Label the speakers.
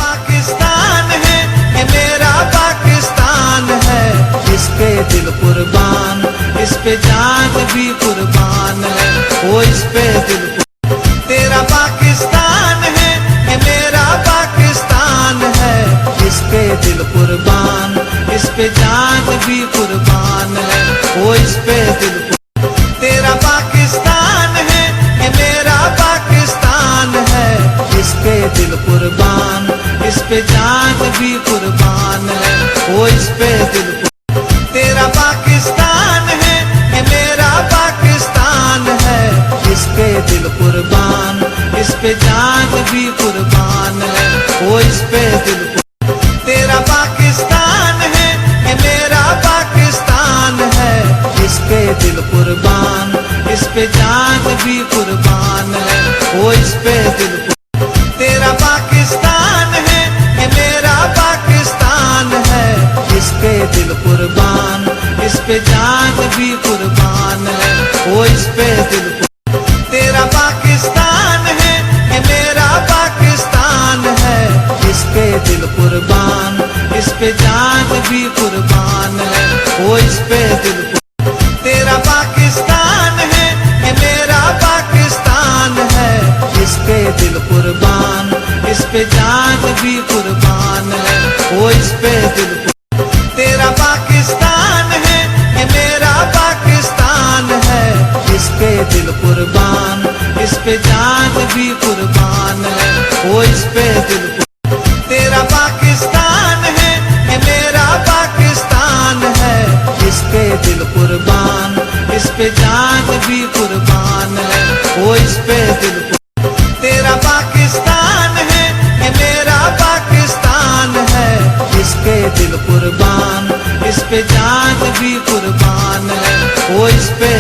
Speaker 1: पाकिस्तान है, ये मेरा पाकिस्तान है। इस पे दिल कुर्बान, इस पे जान भी कुर्बान है। वो इस पे दिल तेरा पाकिस्तान है, ये मेरा पाकिस्तान है। इस पे दिल कुर्बान, इस पे जान भी कुर्बान है। वो इस पे दिल तेरा पाकिस्तान है, ये मेरा पाकिस्तान है। इस पे दिल कुर्बान, इस पे जान भी कुर्बान है। वो इस पे दिल तेरा पाकिस्तान है, ये मेरा पाकिस्तान है। इस पे दिल कुर्बान, इस पे जान भी कुर्बान है। वो इस पे दिल तेरा पाकिस्तान है, ये मेरा पाकिस्तान है। इस पे दिल कुर्बान, इस पे जान भी कुर्बान है। वो इस पे दिल तेरा पाकिस्तान है, ये मेरा पाकिस्तान है। इस पे दिल कुर्बान, इस पे जान भी कुर्बान है। वो इस पे दिल तेरा पाकिस्तान है, ये मेरा पाकिस्तान है। इस पे दिल कुर्बान, इस पे जान भी कुर्बान है। वो इस पे दिल तेरा पाकिस्तान है, ये मेरा पाकिस्तान है। इस पे दिल कुर्बान, इस पे जान भी कुर्बान है। वो इस पे दिल तेरा पाकिस्तान है, ये मेरा पाकिस्तान है। इस पे दिल कुर्बान, इस पे जान भी कुर्बान है। वो इस पे दिल तेरा पाकिस्तान है, ये मेरा पाकिस्तान है। इस पे दिल कुर्बान, इस पे जान भी कुर्बान है। वो इस पे दिल तेरा पाकिस्तान है, ये मेरा पाकिस्तान है। इस पे दिल कुर्बान, इस पे जान भी कुर्बान है। वो इस पे